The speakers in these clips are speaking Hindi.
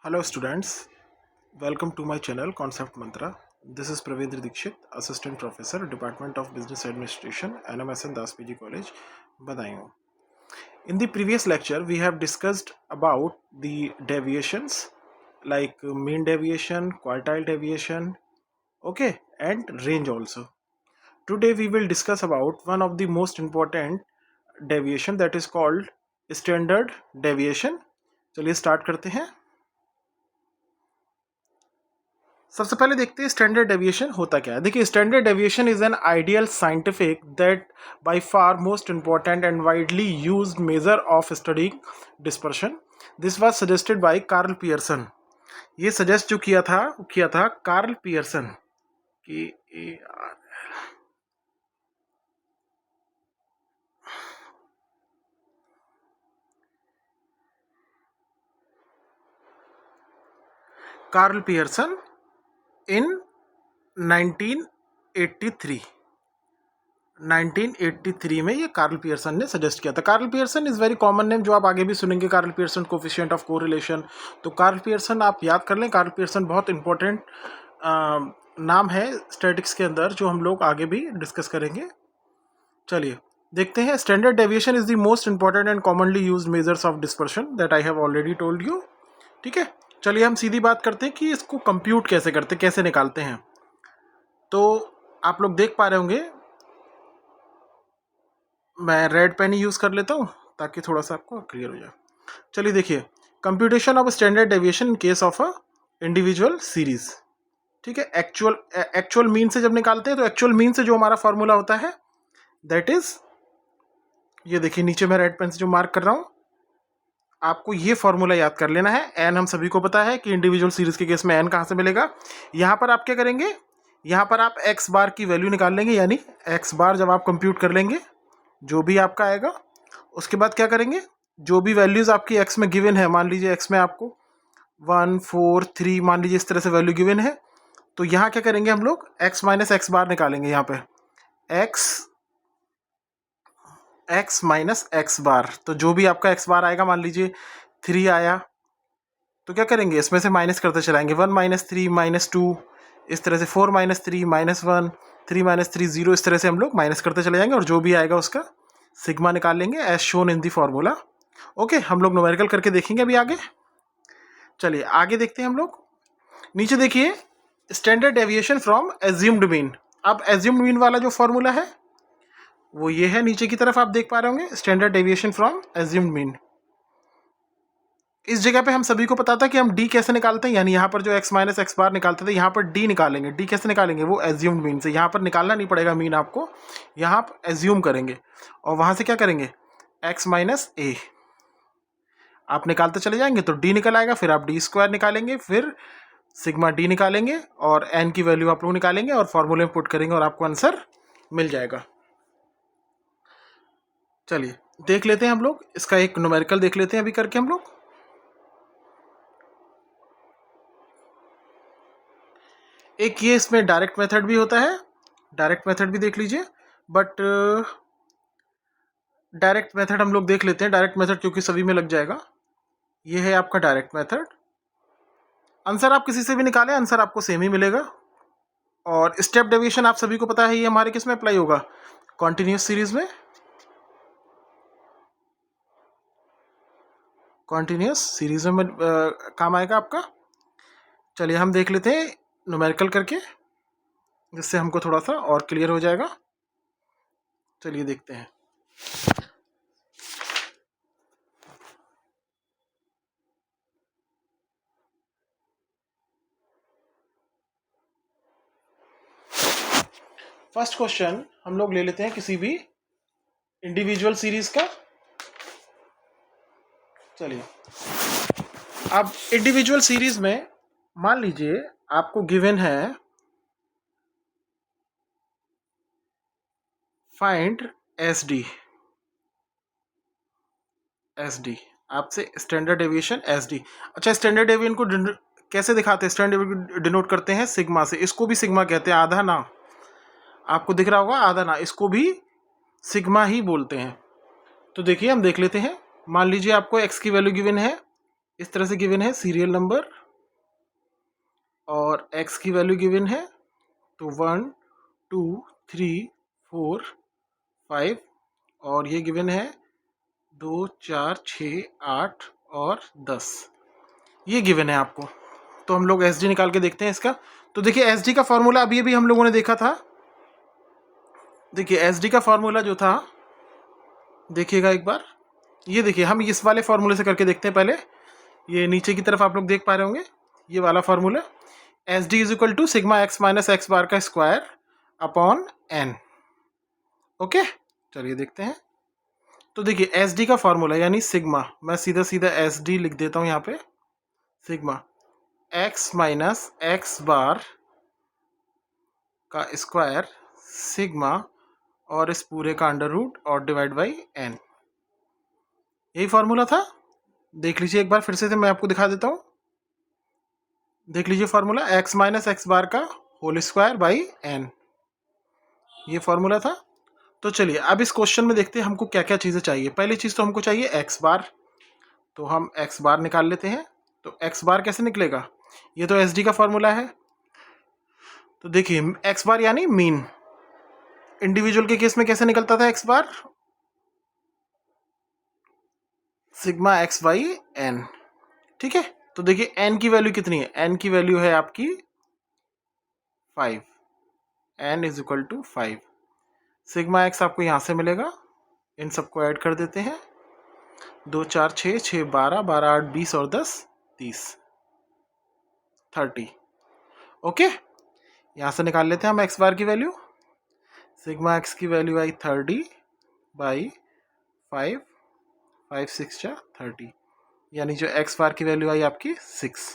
Hello students, welcome to my channel Concept Mantra. This is Pravendra Dikshit, Assistant Professor, Department of Business Administration, NMSN Das PG College, Badaयूं. In the previous lecture, we have discussed about the deviations like mean deviation, quartile deviation, okay, and range also. Today we will discuss about one of the most important deviation that is called standard deviation. चलिए स्टार्ट करते हैं. सबसे पहले देखते हैं स्टैंडर्ड डेविएशन होता क्या है. देखिए, standard deviation is an ideal scientific that by far most important and widely used measure of studying dispersion. This was suggested by Karl Pearson. ये सजेस्ट जो किया था कार्ल पियर्सन कि कार्ल पियर्सन इन 1983 में ये कार्ल पियर्सन ने सजेस्ट किया था. Karl Pearson is very common name जो आप आगे भी सुनेंगे. Karl Pearson coefficient of correlation. तो कार्ल पियर्सन आप याद कर लें. कार्ल पियर्सन बहुत इंपॉर्टेंट नाम है स्टैटिक्स के अंदर जो हम लोग आगे भी डिस्कस करेंगे. चलिए देखते हैं. Standard deviation is the most important and commonly used measures of dispersion that I have already told you. ठीक है, चलिए हम सीधी बात करते हैं कि इसको कंप्यूट कैसे करते, कैसे निकालते हैं. तो आप लोग देख पा रहे होंगे, मैं रेड पेन ही यूज़ कर लेता हूँ ताकि थोड़ा सा आपको क्लियर हो जाए. चलिए देखिए, computation of standard deviation in case of a individual series. ठीक है, एक्चुअल मीन से जब निकालते हैं तो एक्चुअल मीन से जो हमारा फॉर्मूला होता है दैट इज, ये देखिए नीचे मैं रेड पेन से जो मार्क कर रहा हूँ, आपको ये फॉर्मूला याद कर लेना है. एन हम सभी को पता है कि इंडिविजुअल सीरीज के केस में एन कहाँ से मिलेगा. यहाँ पर आप क्या करेंगे, यहाँ पर आप एक्स बार की वैल्यू निकाल लेंगे. यानी एक्स बार जब आप कंप्यूट कर लेंगे जो भी आपका आएगा, उसके बाद क्या करेंगे, जो भी वैल्यूज़ आपकी एक्स में गिवन है, मान लीजिए एक्स में आपको 1 4 3 मान लीजिए इस तरह से वैल्यू गिवन है, तो यहाँ क्या करेंगे हम लोग, एक्स माइनस एक्स बार निकालेंगे. यहाँ पे एक्स माइनस एक्स बार, तो जो भी आपका एक्स बार आएगा, मान लीजिए 3 आया, तो क्या करेंगे, इसमें से माइनस करते चलाएंगे. 1 माइनस 3 माइनस 2, इस तरह से 4 माइनस 3 माइनस 1, 3 माइनस 3 0, इस तरह से हम लोग माइनस करते चले जाएंगे और जो भी आएगा उसका सिग्मा निकाल लेंगे as shown in the formula. Okay, हम लोग न्यूमेरिकल करके देखेंगे अभी आगे. चलिए आगे देखते हैं हम लोग. नीचे देखिए, standard deviation from assumed mean. अब एज्यूम्ड मीन वाला जो फॉर्मूला है वो ये है, नीचे की तरफ आप देख पा रहे होंगे, standard deviation from assumed mean. इस जगह पे हम सभी को पता था कि हम डी कैसे निकालते हैं. यानी यहाँ पर जो एक्स माइनस एक्स बार निकालते थे, यहाँ पर डी निकालेंगे. डी कैसे निकालेंगे, वो एज्यूम्ड मीन से. यहाँ पर निकालना नहीं पड़ेगा मीन आपको, यहाँ आप एज्यूम करेंगे और वहाँ से क्या करेंगे, एक्स माइनस ए आप निकालते चले जाएंगे तो डी निकल आएगा. फिर आप डी स्क्वायर निकालेंगे, फिर सिग्मा डी निकालेंगे और एन की वैल्यू आप लोग निकालेंगे और फॉर्मूले में पुट करेंगे और आपको आंसर मिल जाएगा. चलिए देख लेते हैं हम लोग, इसका एक न्यूमेरिकल देख लेते हैं अभी करके हम लोग. एक ये इसमें डायरेक्ट मेथड भी होता है, डायरेक्ट मेथड भी देख लीजिए, बट डायरेक्ट मेथड हम लोग देख लेते हैं. डायरेक्ट मेथड क्योंकि सभी में लग जाएगा. ये है आपका डायरेक्ट मेथड. आंसर आप किसी से भी निकालें, आंसर आपको सेम ही मिलेगा. और स्टेप डेविएशन आप सभी को पता है, ये हमारे किस में अप्लाई होगा, कॉन्टिन्यूस सीरीज में. कॉन्टिन्यूस सीरीज में काम आएगा आपका. चलिए हम देख लेते हैं न्यूमेरिकल करके, जिससे हमको थोड़ा सा और क्लियर हो जाएगा. चलिए देखते हैं. फर्स्ट क्वेश्चन हम लोग ले लेते हैं किसी भी इंडिविजुअल सीरीज का. चलिए, अब इंडिविजुअल सीरीज में मान लीजिए आपको गिवन है फाइंड एस डी. आपसे स्टैंडर्ड डेविएशन एस डी. अच्छा, स्टैंडर्ड डेविएशन को कैसे दिखाते हैं, स्टैंडर्ड डेविएशन डिनोट करते हैं सिग्मा से. इसको भी सिग्मा कहते हैं, आधा ना, आपको दिख रहा होगा आधा ना, इसको भी सिग्मा ही बोलते हैं. तो देखिए हम देख लेते हैं. मान लीजिए आपको एक्स की वैल्यू गिवन है इस तरह से गिवन है सीरियल नंबर और x की वैल्यू गिवन है, तो 1 2 3 4 5 और ये गिवन है 2 4 6 8 और 10, ये गिवन है आपको। तो हम लोग एस डी निकाल के देखते हैं इसका। तो देखिए एस डी का फॉर्मूला अभी अभी हम लोगों ने देखा था। देखिए एस डी का फॉर्मूला जो था, देखिएगा एक बार, ये देखिए हम इस वाले फॉर्मूले से करके देखते हैं पहले। ये नीचे की तरफ आप लोग देख पा रहे होंगे ये वाला formula, S D is equal to sigma x minus x bar का स्क्वायर अपॉन एन। ओके, चलिए देखते हैं। तो देखिए एस डी का फॉर्मूला यानी सिग्मा, मैं सीधा सीधा एस डी लिख देता हूँ यहाँ पे, sigma x minus x bar का स्क्वायर सिग्मा और इस पूरे का अंडर रूट और डिवाइड बाई एन, यही फॉर्मूला था। देख लीजिए एक बार फिर से मैं आपको दिखा देता हूँ। देख लीजिए formula x minus x bar का होल स्क्वायर बाई एन, ये फॉर्मूला था। तो चलिए अब इस क्वेश्चन में देखते हैं हमको क्या क्या चीज़ें चाहिए। पहली चीज़ तो हमको चाहिए एक्स बार, तो हम एक्स बार निकाल लेते हैं। तो एक्स बार कैसे निकलेगा, ये तो एस डी का फॉर्मूला है। तो देखिए एक्स बार यानी मीन, इंडिविजुअल के केस में कैसे निकलता था X bar, sigma X by N. ठीक है, तो देखिए एन की वैल्यू कितनी है, एन की वैल्यू है आपकी 5, N is equal to 5। Sigma X आपको यहाँ से मिलेगा, इन सबको ऐड कर देते हैं, 2 4 6 6 12 12 8 20 और 10 30 30। ओके, यहाँ से निकाल लेते हैं हम एक्स बार की वैल्यू। सिग्मा एक्स की वैल्यू आई 30 बाई 5, 5 6 जा 30, यानी जो एक्स बार की वैल्यू आई आपकी 6।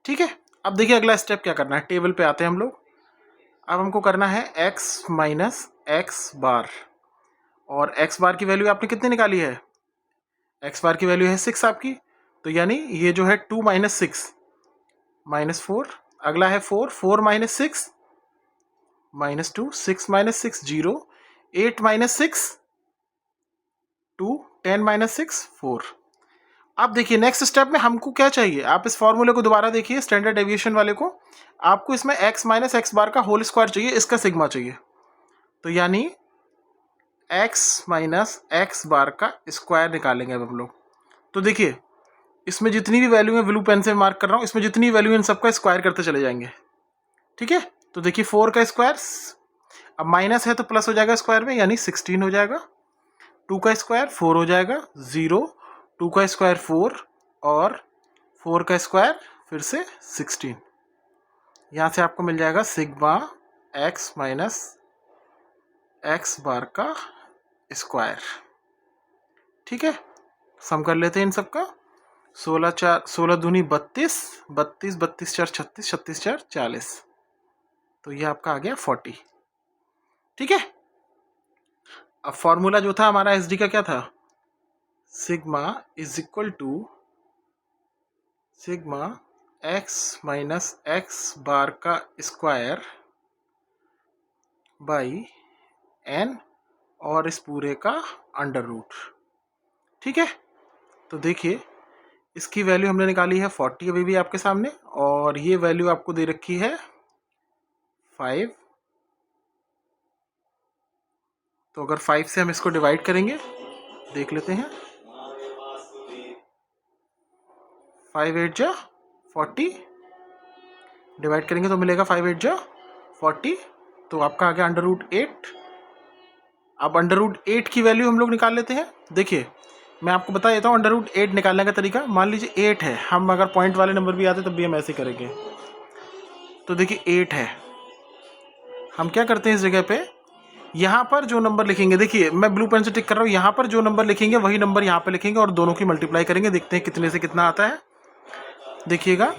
ठीक है, अब देखिए अगला स्टेप क्या करना है, टेबल पे आते हैं हम लोग। अब हमको करना है x माइनस एक्स बार, और x बार की वैल्यू आपने कितनी निकाली है, x बार की वैल्यू है 6 आपकी, तो यानी ये जो है 2 माइनस 6 माइनस 4, अगला है 4, 4 minus 6 minus 2, 6 minus 6 0, 8 minus 6 2, 10 minus 6 4। अब देखिए नेक्स्ट स्टेप में हमको क्या चाहिए, आप इस फॉर्मूले को दोबारा देखिए स्टैंडर्ड डेविएशन वाले को, आपको इसमें x माइनस एक्स बार का होल स्क्वायर चाहिए, इसका सिग्मा चाहिए। तो यानी x माइनस एक्स बार का स्क्वायर निकालेंगे अब हम लोग। तो देखिए इसमें जितनी भी वैल्यू है, ब्लू पेन से मार्क कर रहा हूँ, इसमें जितनी वैल्यू है इन सबका स्क्वायर करते चले जाएंगे। ठीक है, तो देखिए 4 का स्क्वायर, अब माइनस है तो प्लस हो जाएगा स्क्वायर में, यानी 16 हो जाएगा। 2 का स्क्वायर 4 हो जाएगा, 0, 2 का स्क्वायर 4 और 4 का स्क्वायर फिर से 16। यहाँ से आपको मिल जाएगा sigma x minus x bar का स्क्वायर। ठीक है, सम कर लेते हैं इन सबका, 16 दूनी 32, 32 32 4 36, 36 4 40, तो ये आपका आ गया 40। ठीक है, अब फॉर्मूला जो था हमारा एस डी का क्या था, sigma is equal to sigma x minus x bar का स्क्वायर बाई एन और इस पूरे का अंडर रूट। ठीक है, तो देखिए इसकी वैल्यू हमने निकाली है 40 अभी भी आपके सामने, और ये वैल्यू आपको दे रखी है 5। तो अगर 5 से हम इसको डिवाइड करेंगे, देख लेते हैं, 5 8 जा 40, डिवाइड करेंगे तो मिलेगा 5 8 जा 40, तो आपका आ गया अंडर रूट 8। अब अंडर रूट 8 की वैल्यू हम लोग निकाल लेते हैं। देखिए मैं आपको बता देता हूँ अंडर रूट 8 निकालने का तरीका। मान लीजिए 8 है, हम अगर पॉइंट वाले नंबर भी आते तब भी हम ऐसे करेंगे। तो देखिए 8 है, हम क्या करते हैं इस जगह पे, यहाँ पर जो नंबर लिखेंगे, देखिए मैं ब्लू पेन से टिक कर रहा हूँ, यहाँ पर जो नंबर लिखेंगे वही नंबर यहाँ पे लिखेंगे और दोनों की मल्टीप्लाई करेंगे, देखते हैं कितने से कितना आता है। देखिएगा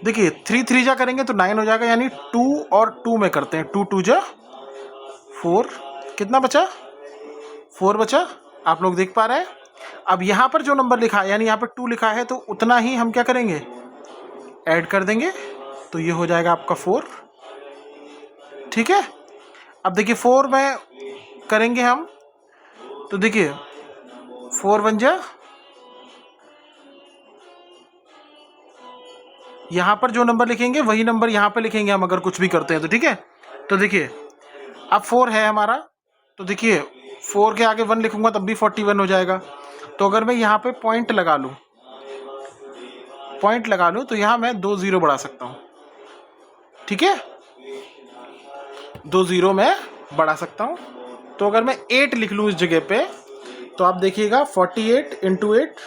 देखिए 3 3 जा करेंगे तो 9 हो जाएगा, यानी 2 और 2 में करते हैं, 2 2 जा 4, कितना बचा, 4 बचा, आप लोग देख पा रहे हैं। अब यहाँ पर जो नंबर लिखा है, यानी यहाँ पर 2 लिखा है, तो उतना ही हम क्या करेंगे, ऐड कर देंगे, तो तो ये हो जाएगा आपका 4। ठीक है, अब देखिए 4 में करेंगे हम, तो देखिए 4 बन जा, यहाँ पर जो नंबर लिखेंगे वही नंबर यहाँ पे लिखेंगे हम अगर कुछ भी करते हैं तो। ठीक है, तो देखिए अब 4 है हमारा, तो देखिए 4 के आगे 1 लिखूंगा तब भी 41 हो जाएगा। तो अगर मैं यहाँ पे पॉइंट लगा लूँ तो यहाँ मैं 2 0 बढ़ा सकता हूँ। ठीक है, 2 0 मैं बढ़ा सकता हूँ। तो अगर मैं 8 लिख लूँ इस जगह पे, तो आप देखिएगा 48 इंटू 8,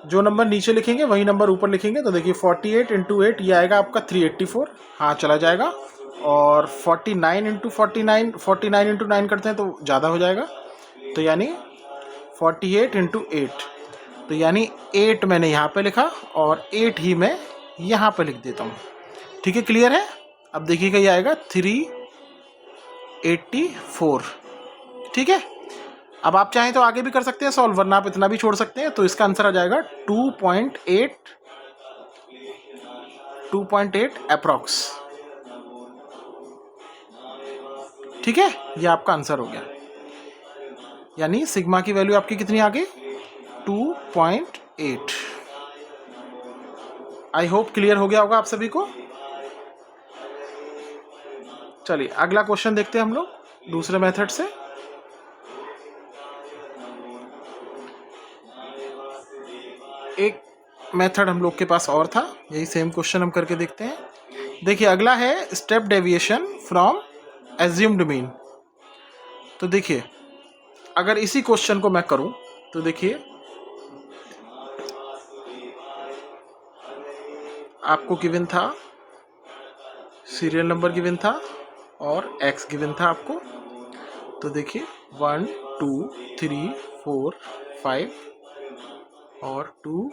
जो नंबर नीचे लिखेंगे वही नंबर ऊपर लिखेंगे। तो देखिए 48 इंटू 8 ये आएगा आपका 384, हाँ चला जाएगा। और 49 इंटू 49 इंटू 9 करते हैं तो ज़्यादा हो जाएगा, तो यानी 48 इंटू 8, तो यानी 8 मैंने यहाँ पे लिखा और 8 ही मैं यहाँ पे लिख देता हूँ। ठीक है, क्लियर है। अब देखिएगा ये आएगा 384। ठीक है, अब आप चाहें तो आगे भी कर सकते हैं सॉल्व, वरना आप इतना भी छोड़ सकते हैं। तो इसका आंसर आ जाएगा 2.8 अप्रॉक्स। ठीक है, ये आपका आंसर हो गया, यानी सिग्मा की वैल्यू आपकी कितनी आ गई, 2.8। आई होप क्लियर हो गया होगा आप सभी को। चलिए अगला क्वेश्चन देखते हैं हम लोग दूसरे मेथड से। एक मेथड हम लोग के पास और था, यही सेम क्वेश्चन हम करके देखते हैं। देखिए अगला है step deviation from assumed mean. तो देखिए अगर इसी क्वेश्चन को मैं करूं तो देखिए आपको गिवन था, सीरियल नंबर गिवन था और एक्स गिवन था आपको। तो देखिए 1 2 3 4 5 और 2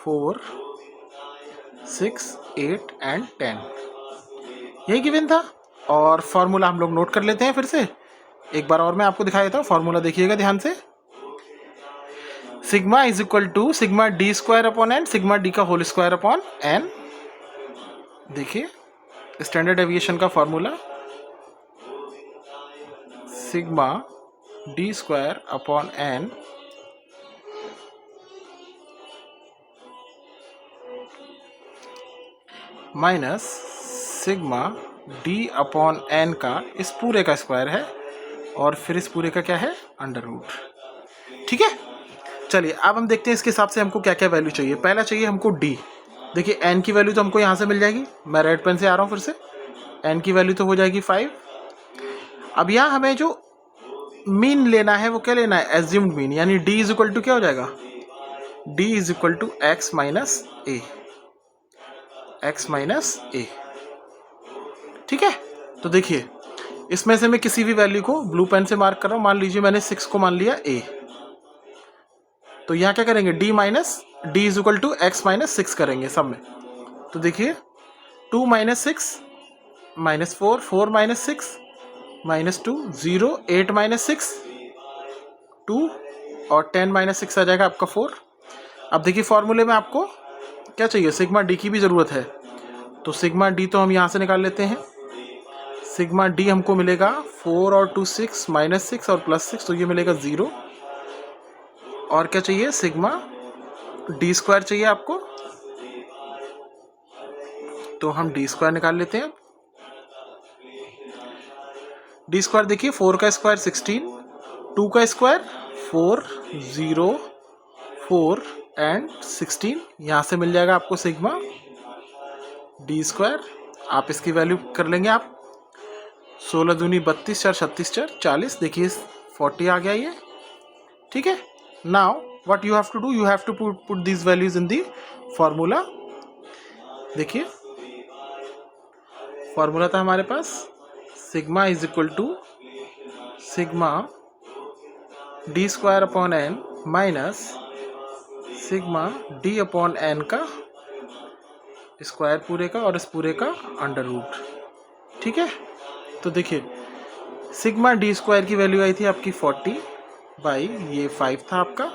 4 6 8 एंड 10 यही गिवन था। और फॉर्मूला हम लोग नोट कर लेते हैं फिर से एक बार और मैं आपको दिखा देता हूँ। फॉर्मूला देखिएगा ध्यान से, sigma is equal to sigma D square upon N, sigma D का होल स्क्वायर अपॉन एन। देखिए स्टैंडर्ड डेविएशन का formula sigma D square upon N minus sigma D upon N का इस पूरे का स्क्वायर है और फिर इस पूरे का क्या है, अंडर रूट। ठीक है, चलिए अब हम देखते हैं इसके हिसाब से हमको क्या क्या वैल्यू चाहिए। पहला चाहिए हमको डी। देखिए एन की वैल्यू तो हमको यहाँ से मिल जाएगी, मैं रेड पेन से आ रहा हूँ फिर से। एन की वैल्यू तो हो जाएगी 5। अब यहाँ हमें जो मीन लेना है वो क्या लेना है, एज्यूम्ड मीन, यानी डी इज इक्वल टू क्या हो जाएगा, D is equal to X minus A, X minus A. ठीक है, तो देखिए इसमें से मैं किसी भी वैल्यू को ब्लू पेन से मार्क कर रहा हूँ। मान लीजिए मैंने 6 को मान लिया ए, तो यहाँ क्या करेंगे, D minus D is equal to X minus 6 करेंगे सब में। तो देखिए 2 minus 6 minus 4, 4 minus 6 minus 2, 0, 8 minus 6 2 और 10 माइनस 6 आ जाएगा आपका 4। अब देखिए फॉर्मूले में आपको क्या चाहिए, सिग्मा डी की भी ज़रूरत है। तो सिग्मा डी तो हम यहाँ से निकाल लेते हैं। सिग्मा डी हमको मिलेगा 4 और 2 6 माइनस 6 और प्लस 6, तो ये मिलेगा 0। और क्या चाहिए, सिग्मा डी स्क्वायर चाहिए आपको, तो हम डी स्क्वायर निकाल लेते हैं। डी स्क्वायर देखिए 4 का स्क्वायर 16, 2 का स्क्वायर 4, 0, 4 एंड 16, यहाँ से मिल जाएगा आपको सिग्मा डी स्क्वायर। आप इसकी वैल्यू कर लेंगे आप, 16 दूनी 32, 4 36 4 40, देखिए 40 आ गया ये। ठीक है, now what you have to do, you have to put these values in the formula. देखिए फॉर्मूला था हमारे पास sigma is equal to sigma D square upon N minus sigma D upon N का स्क्वायर पूरे का और इस पूरे का अंडर रूट। ठीक है, तो देखिए सिग्मा डी स्क्वायर की वैल्यू आई थी आपकी 40 बाई ये 5 था आपका,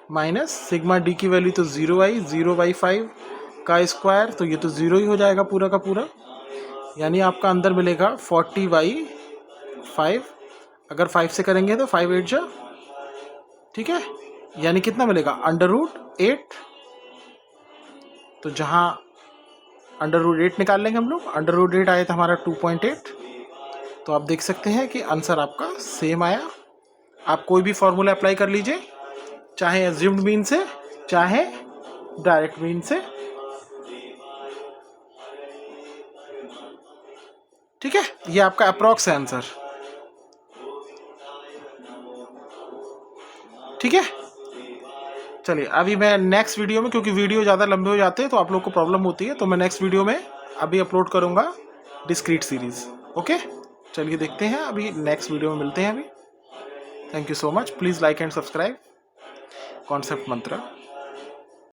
माइनस सिग्मा डी की वैल्यू तो 0 आई, 0/5 का स्क्वायर, तो ये तो 0 ही हो जाएगा पूरा का पूरा, यानी आपका अंदर मिलेगा 40/5। अगर 5 से करेंगे तो 5 8 जा, ठीक है, यानी कितना मिलेगा √8। तो जहाँ √8 निकाल लेंगे हम लोग, √8 आया था हमारा 2.8। तो आप देख सकते हैं कि आंसर आपका सेम आया। आप कोई भी फॉर्मूला अप्लाई कर लीजिए, चाहे एज्यूम्ड मीन से चाहे डायरेक्ट मीन से, ठीक है। ये आपका अप्रॉक्स है आंसर, ठीक है। चलिए अभी मैं नेक्स्ट वीडियो में, क्योंकि वीडियो ज़्यादा लंबे हो जाते हैं तो आप लोग को प्रॉब्लम होती है, तो मैं नेक्स्ट वीडियो में अभी अपलोड करूँगा डिस्क्रीट सीरीज़। ओके, चलिए देखते हैं, अभी नेक्स्ट वीडियो में मिलते हैं अभी। Thank you so much, please like and subscribe concept Mantra.